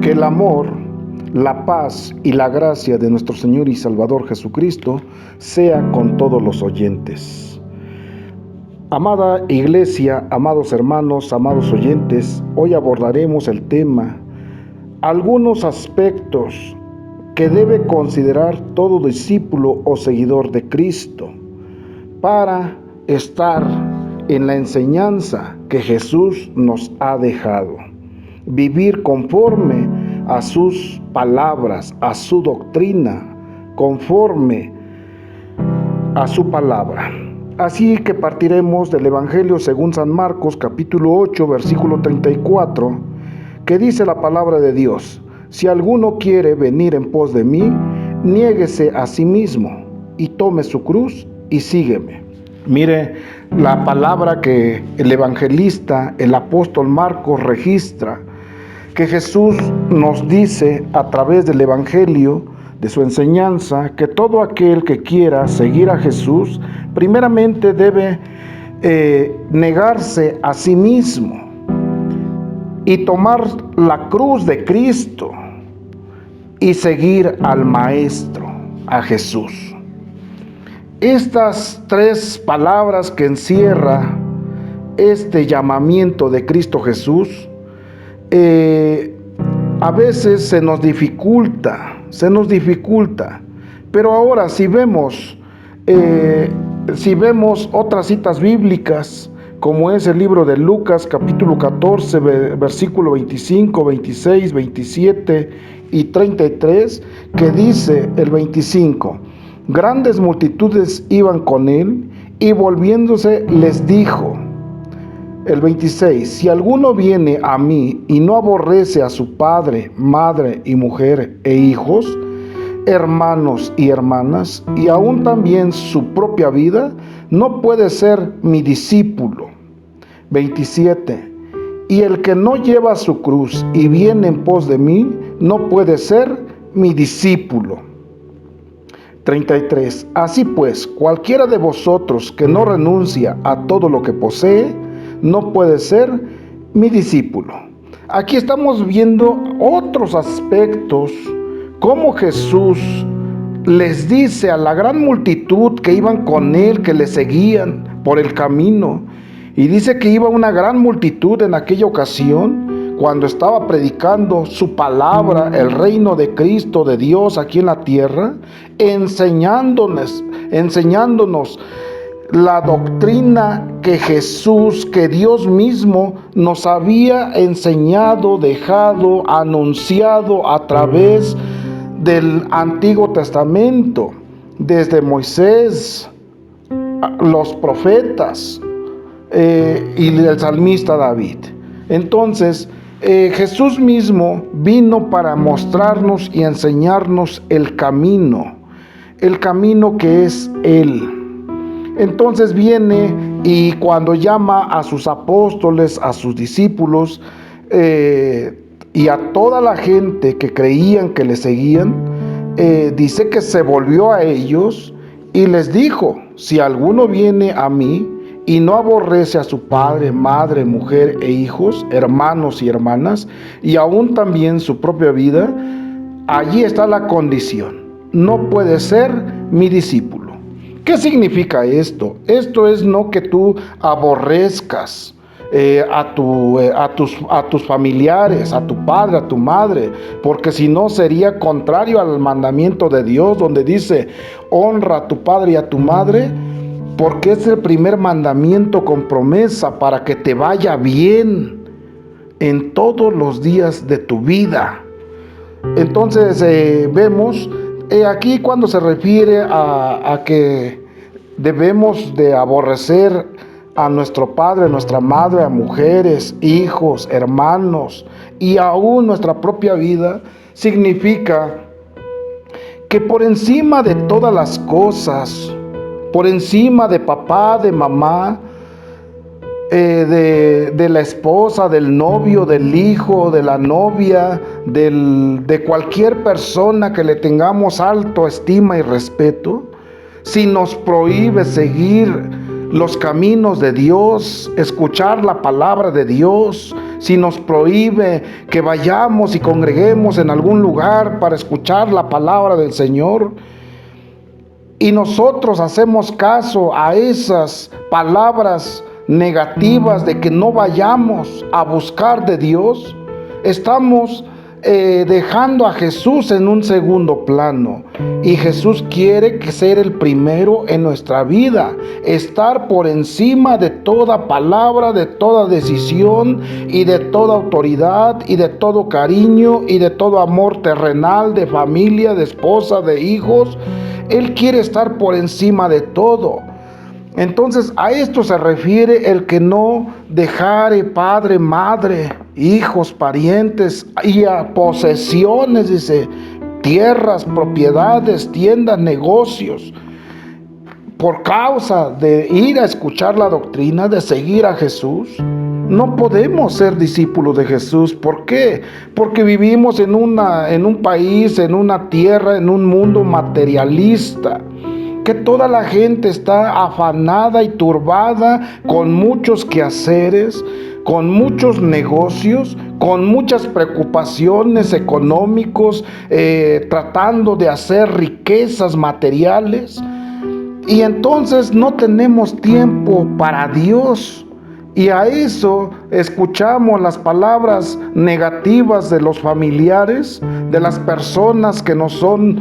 Que el amor, la paz y la gracia de nuestro Señor y Salvador Jesucristo sea con todos los oyentes. Amada Iglesia, amados hermanos, amados oyentes, hoy abordaremos el tema, algunos aspectos que debe considerar todo discípulo o seguidor de Cristo para estar en la enseñanza que Jesús nos ha dejado. Vivir conforme a sus palabras, a su doctrina, conforme a su palabra. Así que partiremos del Evangelio según San Marcos, capítulo 8, versículo 34, que dice la palabra de Dios: si alguno quiere venir en pos de mí, niéguese a sí mismo y tome su cruz y sígueme. Mire la palabra que el evangelista, el apóstol Marcos registra, que Jesús nos dice a través del evangelio, de su enseñanza, que todo aquel que quiera seguir a Jesús, primeramente debe negarse a sí mismo y tomar la cruz de Cristo y seguir al Maestro, a Jesús. Estas tres palabras que encierra este llamamiento de Cristo Jesús, a veces se nos dificulta, pero ahora si vemos otras citas bíblicas, como es el libro de Lucas, capítulo 14, versículo 25, 26, 27 y 33, que dice el 25: grandes multitudes iban con él, y volviéndose les dijo. El 26: si alguno viene a mí y no aborrece a su padre, madre y mujer e hijos, hermanos y hermanas, y aún también su propia vida, no puede ser mi discípulo. 27: y el que no lleva su cruz y viene en pos de mí, no puede ser mi discípulo. 33: así pues, cualquiera de vosotros que no renuncia a todo lo que posee, no puede ser mi discípulo. Aquí estamos viendo otros aspectos, cómo Jesús les dice a la gran multitud que iban con él, que le seguían por el camino, y dice que iba una gran multitud en aquella ocasión, cuando estaba predicando su palabra, el reino de Cristo, de Dios aquí en la tierra, enseñándonos la doctrina que Jesús, que Dios mismo nos había enseñado, dejado, anunciado a través del Antiguo Testamento, desde Moisés, los profetas y el salmista David. Entonces, Jesús mismo vino para mostrarnos y enseñarnos el camino que es Él. Entonces viene y cuando llama a sus apóstoles, a sus discípulos y a toda la gente que creían, que le seguían, dice que se volvió a ellos y les dijo: si alguno viene a mí y no aborrece a su padre, madre, mujer e hijos, hermanos y hermanas, y aún también su propia vida, allí está la condición: no puede ser mi discípulo. ¿Qué significa esto? Esto es no que tú aborrezcas a tus familiares, a tu padre, a tu madre, porque si no sería contrario al mandamiento de Dios, donde dice: honra a tu padre y a tu madre, porque es el primer mandamiento con promesa para que te vaya bien en todos los días de tu vida. Entonces vemos aquí cuando se refiere a que debemos de aborrecer a nuestro padre, a nuestra madre, a mujeres, hijos, hermanos y aún nuestra propia vida, significa que por encima de todas las cosas, por encima de papá, de mamá, de la esposa, del novio, del hijo, de la novia, de cualquier persona que le tengamos alto estima y respeto, si nos prohíbe seguir los caminos de Dios, escuchar la palabra de Dios, si nos prohíbe que vayamos y congreguemos en algún lugar para escuchar la palabra del Señor, y nosotros hacemos caso a esas palabras negativas de que no vayamos a buscar de Dios, estamos dejando a Jesús en un segundo plano. Y Jesús quiere que ser el primero en nuestra vida, estar por encima de toda palabra, de toda decisión y de toda autoridad y de todo cariño y de todo amor terrenal, de familia, de esposa, de hijos. Él quiere estar por encima de todo. Entonces a esto se refiere el que no dejare padre, madre, hijos, parientes y a posesiones, dice, tierras, propiedades, tiendas, negocios, por causa de ir a escuchar la doctrina, de seguir a Jesús. No podemos ser discípulos de Jesús. ¿Por qué? Porque vivimos en un país, en una tierra, en un mundo materialista, que toda la gente está afanada y turbada con muchos quehaceres, con muchos negocios, con muchas preocupaciones económicos, tratando de hacer riquezas materiales. Y entonces no tenemos tiempo para Dios. Y a eso escuchamos las palabras negativas de los familiares, de las personas que nos son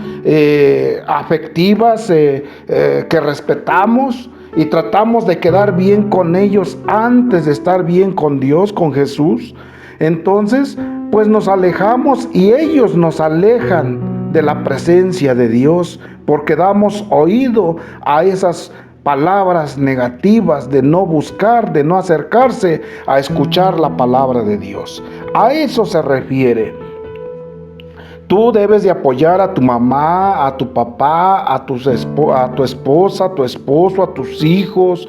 afectivas, que respetamos, y tratamos de quedar bien con ellos antes de estar bien con Dios, con Jesús. Entonces, pues nos alejamos y ellos nos alejan de la presencia de Dios, porque damos oído a esas palabras negativas de no buscar, de no acercarse a escuchar la palabra de Dios. A eso se refiere. Tú debes de apoyar a tu mamá, a tu papá, a tu esposa, a tu esposo, a tus hijos.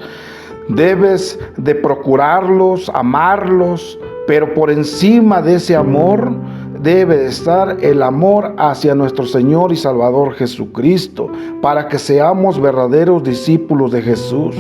Debes de procurarlos, amarlos, pero por encima de ese amor debe de estar el amor hacia nuestro Señor y Salvador Jesucristo, para que seamos verdaderos discípulos de Jesús.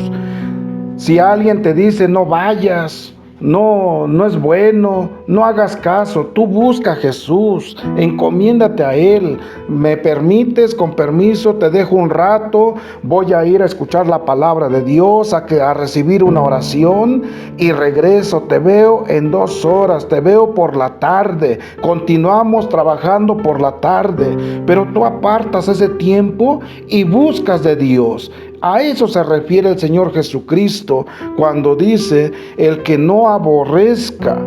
Si alguien te dice no vayas, no es bueno, no hagas caso, tú busca a Jesús, encomiéndate a Él. Me permites, con permiso, te dejo un rato, voy a ir a escuchar la palabra de Dios, a recibir una oración y regreso. Te veo en 2 horas, te veo por la tarde, continuamos trabajando por la tarde, pero tú apartas ese tiempo y buscas de Dios. A eso se refiere el Señor Jesucristo cuando dice: el que no aborrezca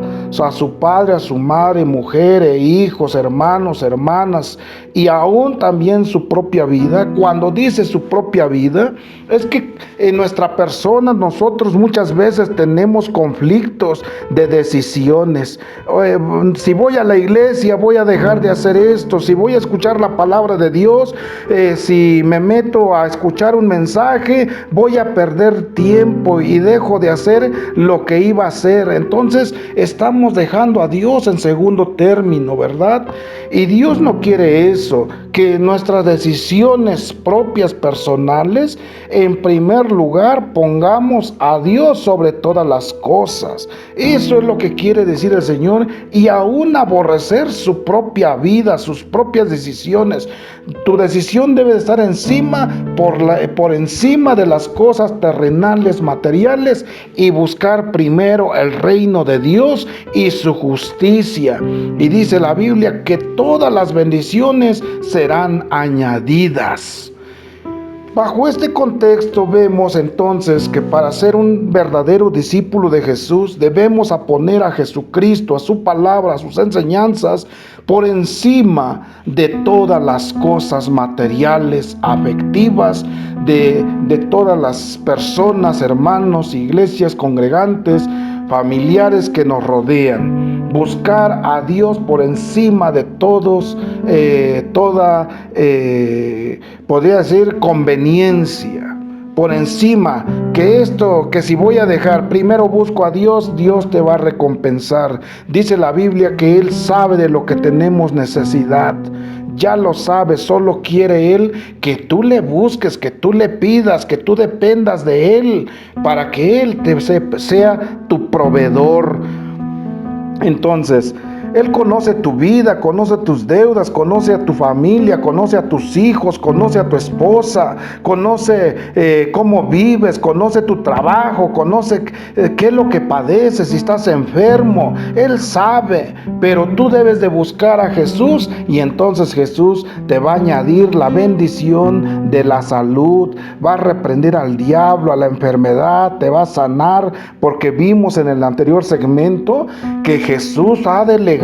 a su padre, a su madre, mujer e hijos, hermanos, hermanas, y aún también su propia vida. Cuando dice su propia vida, es que en nuestra persona nosotros muchas veces tenemos conflictos de decisiones. Si voy a la iglesia, voy a dejar de hacer esto. Si voy a escuchar la palabra de Dios, si me meto a escuchar un mensaje, voy a perder tiempo y dejo de hacer lo que iba a hacer. Entonces estamos dejando a Dios en segundo término, ¿verdad? Y Dios no quiere eso, que nuestras decisiones propias personales, en primer lugar, pongamos a Dios sobre todas las cosas. Eso es lo que quiere decir el Señor, y aún aborrecer su propia vida, sus propias decisiones. Tu decisión debe estar por encima de las cosas terrenales, materiales, y buscar primero el reino de Dios y su justicia. Y dice la Biblia que todas las bendiciones serán añadidas. Bajo este contexto vemos entonces que para ser un verdadero discípulo de Jesús debemos poner a Jesucristo, a su palabra, a sus enseñanzas por encima de todas las cosas materiales, afectivas, de todas las personas, hermanos, iglesias, congregantes, familiares que nos rodean. Buscar a Dios por encima de todos, podría decir, conveniencia. Por encima, que si voy a dejar, primero busco a Dios, Dios te va a recompensar. Dice la Biblia que Él sabe de lo que tenemos necesidad. Ya lo sabe, solo quiere Él que tú le busques, que tú le pidas, que tú dependas de Él, para que Él sea tu proveedor. Entonces, Él conoce tu vida, conoce tus deudas, conoce a tu familia, conoce a tus hijos, conoce a tu esposa, conoce cómo vives, conoce tu trabajo, conoce qué es lo que padeces, si estás enfermo. Él sabe, pero tú debes de buscar a Jesús y entonces Jesús te va a añadir la bendición de la salud, va a reprender al diablo, a la enfermedad, te va a sanar, porque vimos en el anterior segmento que Jesús ha delegado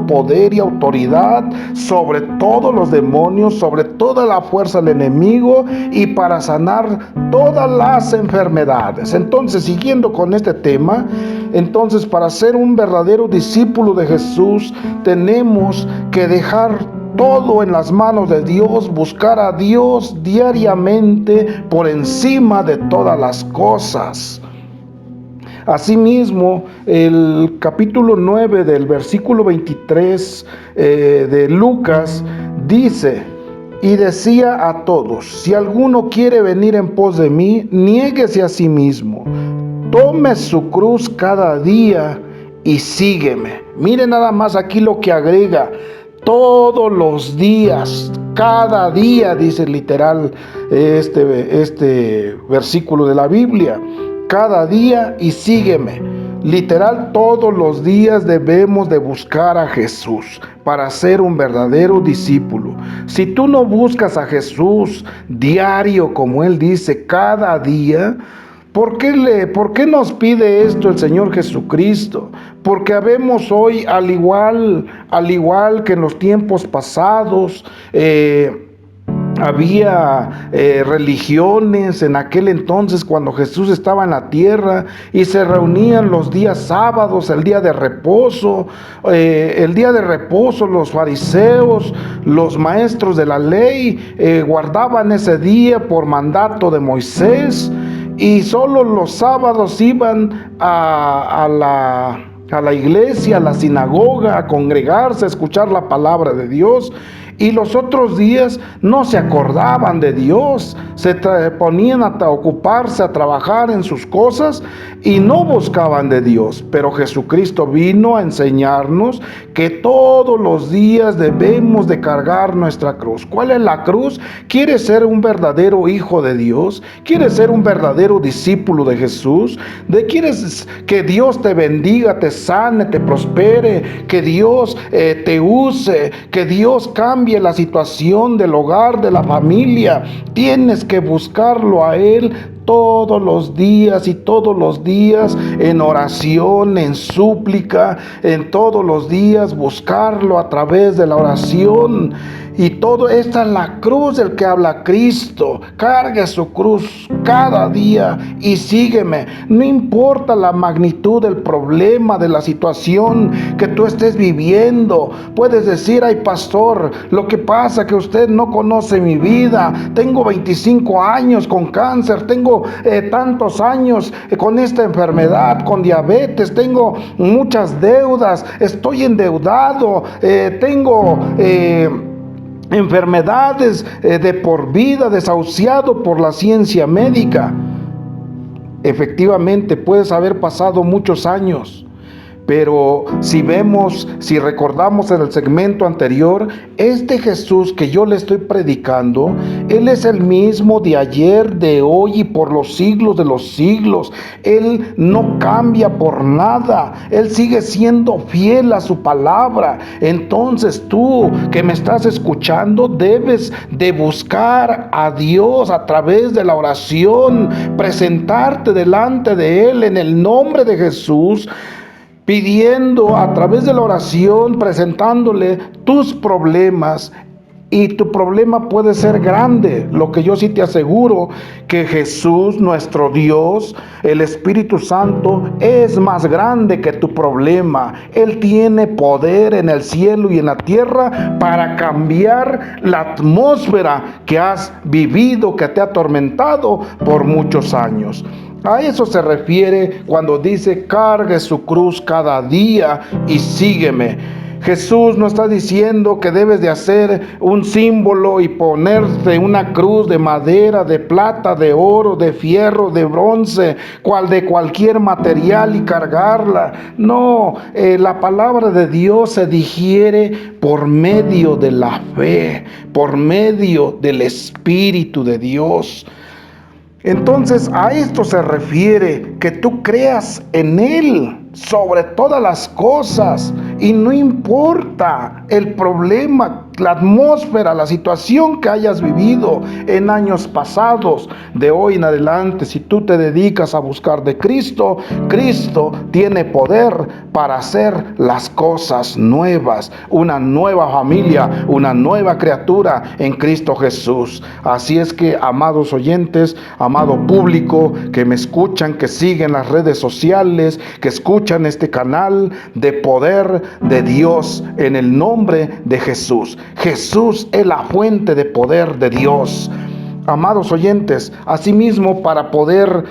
poder y autoridad sobre todos los demonios, sobre toda la fuerza del enemigo y para sanar todas las enfermedades. Entonces, siguiendo con este tema, entonces para ser un verdadero discípulo de Jesús tenemos que dejar todo en las manos de Dios, buscar a Dios diariamente por encima de todas las cosas. Asimismo, el capítulo 9 del versículo 23 de Lucas dice: y decía a todos, si alguno quiere venir en pos de mí, niéguese a sí mismo, tome su cruz cada día y sígueme. Mire nada más aquí lo que agrega: todos los días, cada día, dice literal este versículo de la Biblia. Cada día y sígueme. Literal, todos los días debemos de buscar a Jesús para ser un verdadero discípulo. Si tú no buscas a Jesús diario, como Él dice, cada día, ¿por qué nos pide esto el Señor Jesucristo? Porque habemos hoy, al igual que en los tiempos pasados, había religiones en aquel entonces cuando Jesús estaba en la tierra y se reunían los días sábados, el día de reposo. Los fariseos, los maestros de la ley guardaban ese día por mandato de Moisés y solo los sábados iban a la iglesia, a la sinagoga, a congregarse, a escuchar la palabra de Dios. Y los otros días no se acordaban de Dios, se ponían a ocuparse, a trabajar en sus cosas y no buscaban de Dios. Pero Jesucristo vino a enseñarnos que todos los días debemos de cargar nuestra cruz. ¿Cuál es la cruz? ¿Quieres ser un verdadero hijo de Dios? ¿Quieres ser un verdadero discípulo de Jesús? ¿Quieres que Dios te bendiga, te sane, te prospere, que Dios te use, que Dios cambie la situación del hogar, de la familia? Tienes que buscarlo a Él todos los días y todos los días en oración, en súplica, en todos los días buscarlo a través de la oración. Y todo esta es la cruz del que habla Cristo. Cargue su cruz cada día y sígueme. No importa la magnitud del problema, de la situación que tú estés viviendo. Puedes decir: ay, pastor, lo que pasa es que usted no conoce mi vida. Tengo 25 años con cáncer, tengo tantos años con esta enfermedad, con diabetes, tengo muchas deudas, estoy endeudado, tengo enfermedades de por vida, desahuciado por la ciencia médica. Efectivamente, puedes haber pasado muchos años, pero si recordamos en el segmento anterior, este Jesús que yo le estoy predicando, Él es el mismo de ayer, de hoy y por los siglos de los siglos. Él no cambia por nada. Él sigue siendo fiel a su palabra. Entonces tú que me estás escuchando, debes de buscar a Dios a través de la oración, presentarte delante de Él en el nombre de Jesús, pidiendo a través de la oración, presentándole tus problemas. Y tu problema puede ser grande. Lo que yo sí te aseguro, que Jesús, nuestro Dios, el Espíritu Santo, es más grande que tu problema. Él tiene poder en el cielo y en la tierra para cambiar la atmósfera que has vivido, que te ha atormentado por muchos años. A eso se refiere cuando dice: cargue su cruz cada día y sígueme. Jesús no está diciendo que debes de hacer un símbolo y ponerte una cruz de madera, de plata, de oro, de fierro, de bronce, de cualquier material y cargarla. No, la palabra de Dios se digiere por medio de la fe, por medio del Espíritu de Dios. Entonces a esto se refiere, que tú creas en Él sobre todas las cosas, y no importa el problema, la atmósfera, la situación que hayas vivido en años pasados. De hoy en adelante, si tú te dedicas a buscar de Cristo, Cristo tiene poder para hacer las cosas nuevas, una nueva familia, una nueva criatura en Cristo Jesús. Así es que, amados oyentes, amado público que me escuchan, que siguen las redes sociales, que escuchan este canal de poder de Dios, en el nombre de Jesús. Jesús es la fuente de poder de Dios. Amados oyentes, asimismo, para poder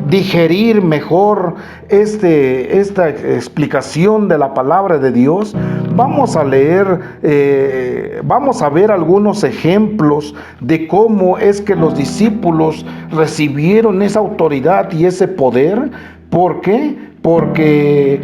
digerir mejor esta explicación de la palabra de Dios, vamos a leer, vamos a ver algunos ejemplos de cómo es que los discípulos recibieron esa autoridad y ese poder. ¿Por qué? Porque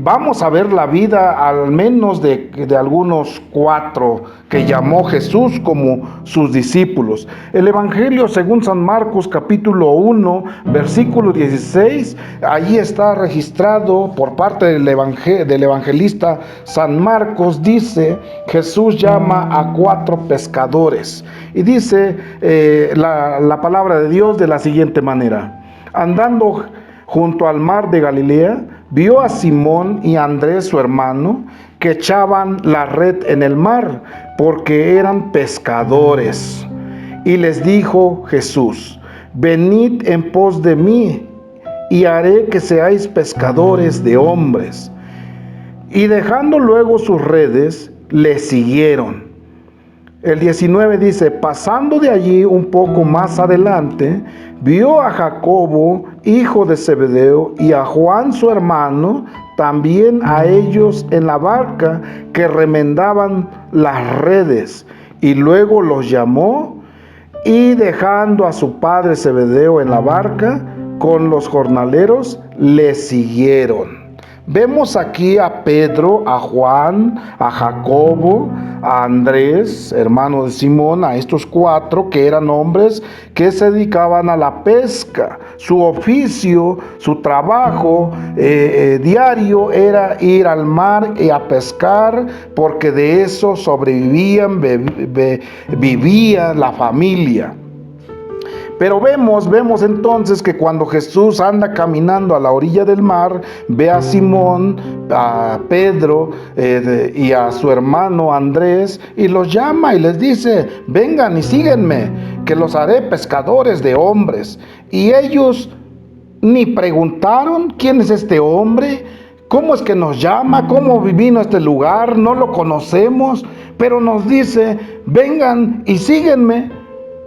vamos a ver la vida al menos de algunos 4 que llamó Jesús como sus discípulos. El Evangelio según San Marcos capítulo 1 versículo 16, allí está registrado por parte del evangelista San Marcos. Dice: Jesús llama a 4 pescadores, y dice la palabra de Dios de la siguiente manera: andando junto al mar de Galilea, vio a Simón y a Andrés su hermano, que echaban la red en el mar, porque eran pescadores. Y les dijo Jesús: venid en pos de mí, y haré que seáis pescadores de hombres. Y dejando luego sus redes, le siguieron. El 19 dice: pasando de allí un poco más adelante, vio a Jacobo, hijo de Zebedeo, y a Juan su hermano, también a ellos en la barca, que remendaban las redes. Y luego los llamó, y dejando a su padre Zebedeo en la barca con los jornaleros, le siguieron. Vemos aquí a Pedro, a Juan, a Jacobo, a Andrés, hermano de Simón, a estos 4 que eran hombres que se dedicaban a la pesca. Su oficio, su trabajo diario era ir al mar y a pescar, porque de eso sobrevivían, vivía la familia. Pero vemos entonces que cuando Jesús anda caminando a la orilla del mar, ve a Simón, a Pedro y a su hermano Andrés, y los llama y les dice: vengan y síguenme, que los haré pescadores de hombres. Y ellos ni preguntaron: ¿quién es este hombre? ¿Cómo es que nos llama? ¿Cómo vino a este lugar? No lo conocemos, pero nos dice: vengan y síguenme.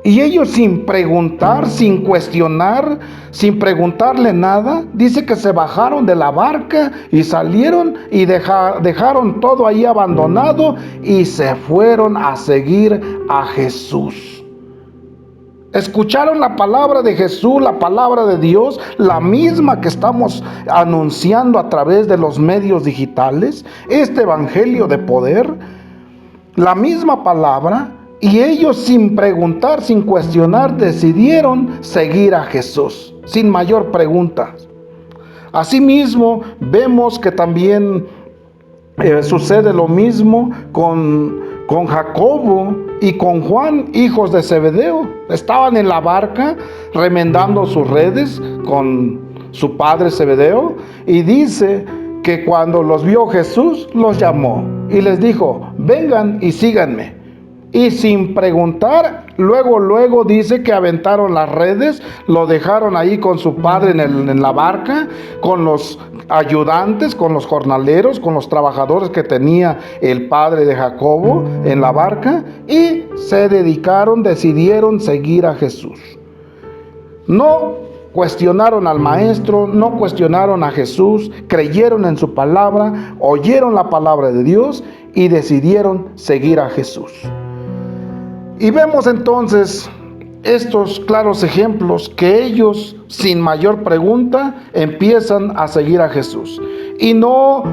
Y ellos, sin preguntar, sin cuestionar, sin preguntarle nada, dice que se bajaron de la barca y salieron y dejaron todo ahí abandonado y se fueron a seguir a Jesús. Escucharon la palabra de Jesús, la palabra de Dios, la misma que estamos anunciando a través de los medios digitales, este evangelio de poder, la misma palabra. Y ellos, sin preguntar, sin cuestionar, decidieron seguir a Jesús, sin mayor pregunta. Asimismo, vemos que también sucede lo mismo con Jacobo y con Juan, hijos de Zebedeo. Estaban en la barca remendando sus redes con su padre Zebedeo, y dice que cuando los vio Jesús, los llamó y les dijo: vengan y síganme. Y sin preguntar, luego dice que aventaron las redes, lo dejaron ahí con su padre en la barca, con los ayudantes, con los jornaleros, con los trabajadores que tenía el padre de Jacobo en la barca, y decidieron seguir a Jesús. No cuestionaron al Maestro, no cuestionaron a Jesús, creyeron en su palabra, oyeron la palabra de Dios y decidieron seguir a Jesús. Y vemos entonces estos claros ejemplos que ellos, sin mayor pregunta, empiezan a seguir a Jesús. Y no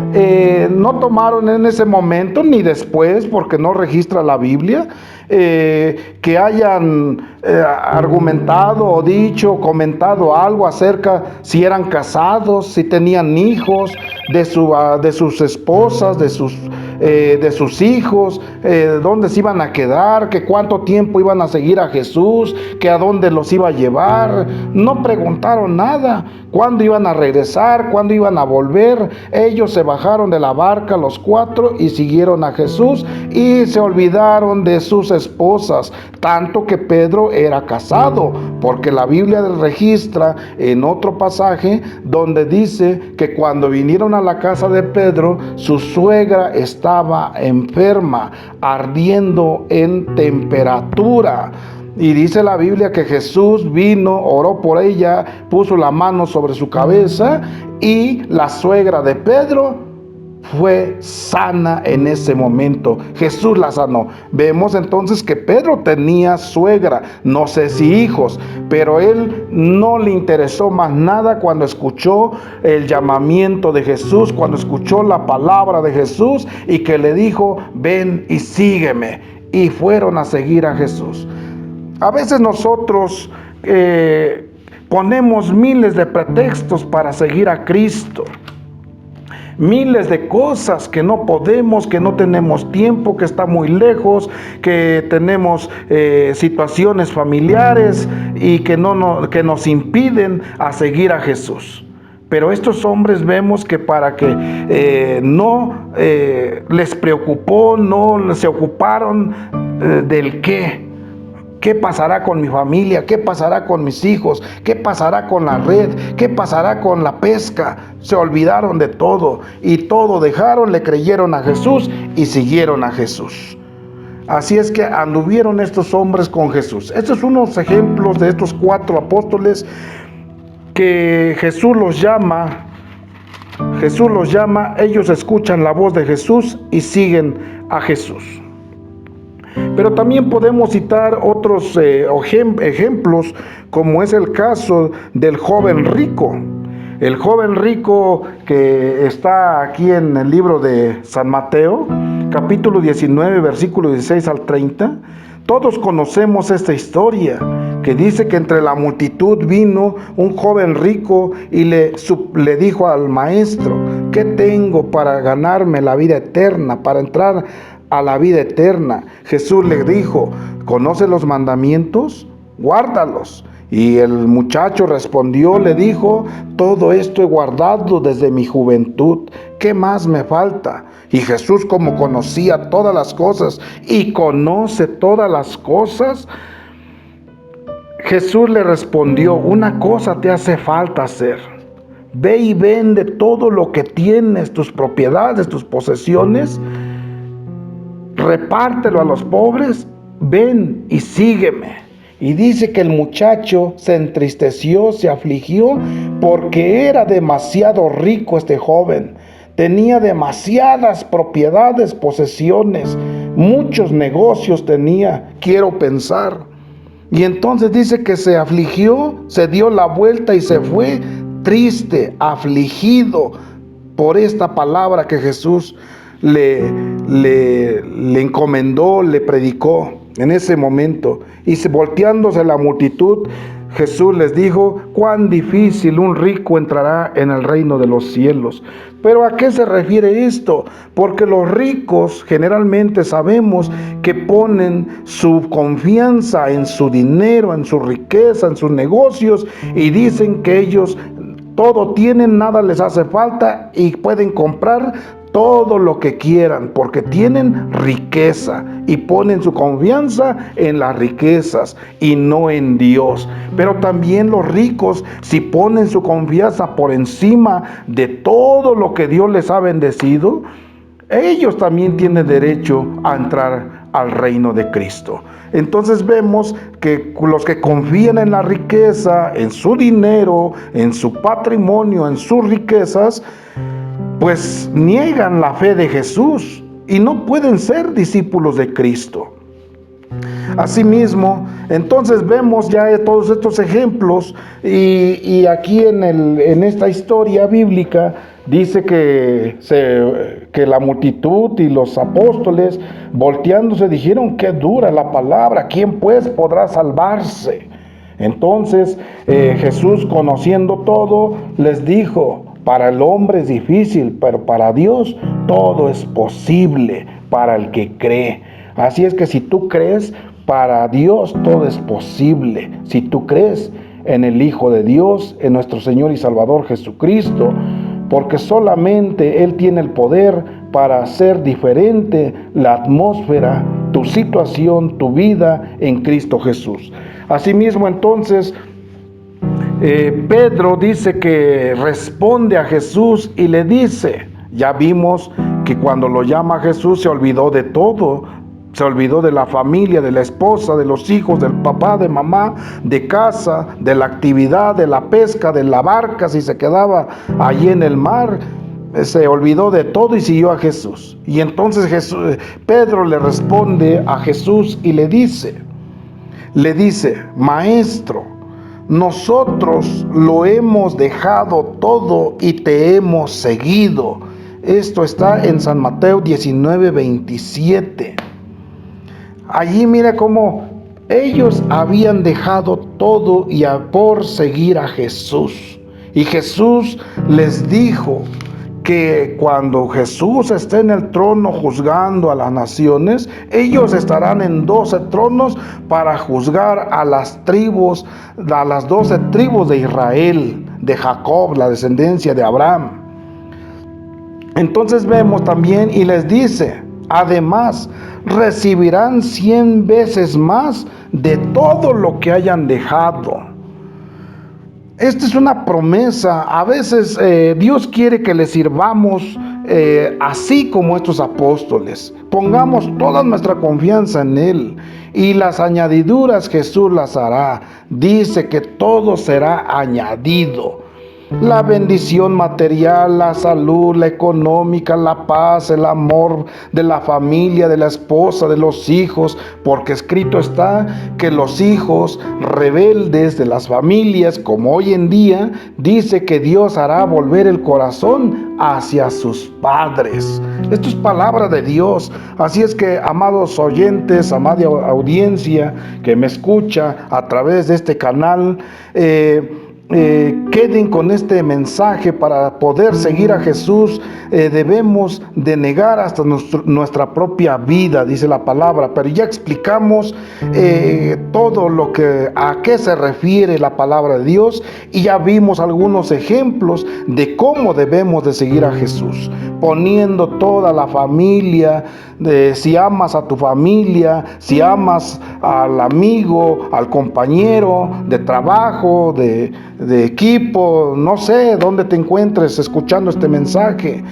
tomaron en ese momento ni después, porque no registra la Biblia, que hayan argumentado o dicho, comentado algo acerca si eran casados, si tenían hijos, de sus esposas, de sus hijos, dónde se iban a quedar, que cuánto tiempo iban a seguir a Jesús, que a dónde los iba a llevar. No preguntaron nada, cuándo iban a regresar, cuándo iban a volver. Ellos se bajaron de la barca los 4 y siguieron a Jesús y se olvidaron de sus esposas, tanto que Pedro era casado, porque la Biblia registra en otro pasaje donde dice que cuando vinieron a la casa de Pedro, su suegra estaba enferma, ardiendo en temperatura. Y dice la Biblia que Jesús vino, oró por ella, puso la mano sobre su cabeza y la suegra de Pedro fue sana en ese momento. Jesús la sanó. Vemos entonces que Pedro tenía suegra, no sé si hijos, pero él no le interesó más nada cuando escuchó el llamamiento de Jesús, cuando escuchó la palabra de Jesús y que le dijo: ven y sígueme. Y fueron a seguir a Jesús. A veces nosotros ponemos miles de pretextos para seguir a Cristo. Miles de cosas que no podemos, que no tenemos tiempo, que está muy lejos, que tenemos situaciones familiares y que nos impiden a seguir a Jesús. Pero estos hombres vemos que para que no les preocupó, no se ocuparon del qué. ¿Qué pasará con mi familia? ¿Qué pasará con mis hijos? ¿Qué pasará con la red? ¿Qué pasará con la pesca? Se olvidaron de todo y todo dejaron, le creyeron a Jesús y siguieron a Jesús. Así es que anduvieron estos hombres con Jesús. Estos son unos ejemplos de estos 4 apóstoles que Jesús los llama, ellos escuchan la voz de Jesús y siguen a Jesús. Pero también podemos citar otros ejemplos, como es el caso del joven rico. El joven rico que está aquí en el libro de San Mateo, capítulo 19, versículo 16 al 30. Todos conocemos esta historia, que dice que entre la multitud vino un joven rico y le dijo al maestro: ¿qué tengo para ganarme la vida eterna, para entrar a la vida eterna? Jesús le dijo: ¿conoce los mandamientos? Guárdalos. Y el muchacho respondió, le dijo: todo esto he guardado desde mi juventud, ¿qué más me falta? Y Jesús, como conocía todas las cosas y conoce todas las cosas, Jesús le respondió: una cosa te hace falta hacer. Ve y vende todo lo que tienes, tus propiedades, tus posesiones, repártelo a los pobres, ven y sígueme. Y dice que el muchacho se entristeció, se afligió, porque era demasiado rico este joven. Tenía demasiadas propiedades, posesiones, muchos negocios tenía, quiero pensar. Y entonces dice que se afligió, se dio la vuelta y se fue triste, afligido por esta palabra que Jesús le encomendó, le predicó en ese momento. Y volteándose la multitud, Jesús les dijo: cuán difícil un rico entrará en el reino de los cielos. ¿Pero a qué se refiere esto? Porque los ricos generalmente sabemos que ponen su confianza en su dinero, en su riqueza, en sus negocios, y dicen que ellos todo tienen, nada les hace falta y pueden comprar todo lo que quieran porque tienen riqueza y ponen su confianza en las riquezas y no en Dios. Pero también los ricos, si ponen su confianza por encima de todo lo que Dios les ha bendecido, ellos también tienen derecho a entrar al reino de Cristo. Entonces vemos que los que confían en la riqueza, en su dinero, en su patrimonio, en sus riquezas, pues niegan la fe de Jesús y no pueden ser discípulos de Cristo. Asimismo, entonces vemos ya todos estos ejemplos y aquí en esta historia bíblica dice que la multitud y los apóstoles volteándose dijeron: qué dura la palabra, ¿quién pues podrá salvarse? Entonces Jesús, conociendo todo, les dijo: para el hombre es difícil, pero para Dios todo es posible para el que cree. Así es que si tú crees, para Dios todo es posible. Si tú crees en el Hijo de Dios, en nuestro Señor y Salvador Jesucristo, porque solamente Él tiene el poder para hacer diferente la atmósfera, tu situación, tu vida en Cristo Jesús. Asimismo, entonces, Pedro dice que responde a Jesús y le dice, ya vimos que cuando lo llama Jesús se olvidó de todo. Se olvidó de la familia, de la esposa, de los hijos, del papá, de mamá, de casa, de la actividad, de la pesca, de la barca, si se quedaba allí en el mar. Se olvidó de todo y siguió a Jesús. Y entonces Pedro le responde a Jesús y le dice, Maestro, nosotros lo hemos dejado todo y te hemos seguido. Esto está en San Mateo 19:27. Allí mira cómo ellos habían dejado todo por seguir a Jesús. Y Jesús les dijo que cuando Jesús esté en el trono juzgando a las naciones, ellos estarán en 12 tronos para juzgar a las 12 tribus de Israel, de Jacob, la descendencia de Abraham. Entonces vemos también y les dice, además, recibirán 100 veces más de todo lo que hayan dejado. Esta es una promesa. A veces Dios quiere que le sirvamos así como estos apóstoles. Pongamos toda nuestra confianza en Él. Y las añadiduras Jesús las hará. Dice que todo será añadido. La bendición material, la salud, la económica, la paz, el amor de la familia, de la esposa, de los hijos, porque escrito está que los hijos rebeldes de las familias, como hoy en día, dice que Dios hará volver el corazón hacia sus padres. Esto es palabra de Dios. Así es que, amados oyentes, amada audiencia que me escucha a través de este canal, queden con este mensaje. Para poder seguir a Jesús debemos de negar hasta nuestra propia vida, dice la palabra, pero ya explicamos todo a qué se refiere la palabra de Dios y ya vimos algunos ejemplos de cómo debemos de seguir a Jesús, poniendo toda la familia, si amas a tu familia, si amas al amigo, al compañero de trabajo, de equipo, no sé dónde te encuentres escuchando este mensaje,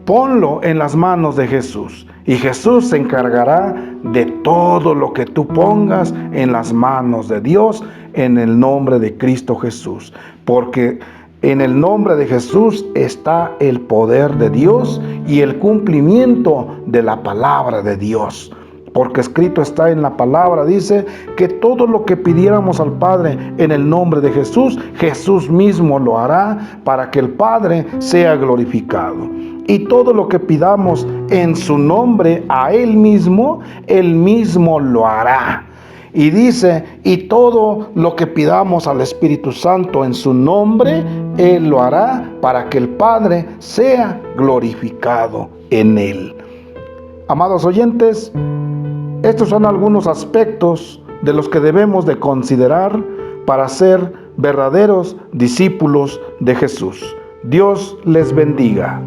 ponlo en las manos de Jesús y Jesús se encargará de todo lo que tú pongas en las manos de Dios, en el nombre de Cristo Jesús, porque en el nombre de Jesús está el poder de Dios y el cumplimiento de la palabra de Dios. Porque escrito está en la palabra, dice que todo lo que pidiéramos al Padre en el nombre de Jesús, Jesús mismo lo hará para que el Padre sea glorificado. Y todo lo que pidamos en su nombre a Él mismo lo hará. Y dice, y todo lo que pidamos al Espíritu Santo en su nombre, Él lo hará para que el Padre sea glorificado en Él. Amados oyentes, estos son algunos aspectos de los que debemos de considerar para ser verdaderos discípulos de Jesús. Dios les bendiga.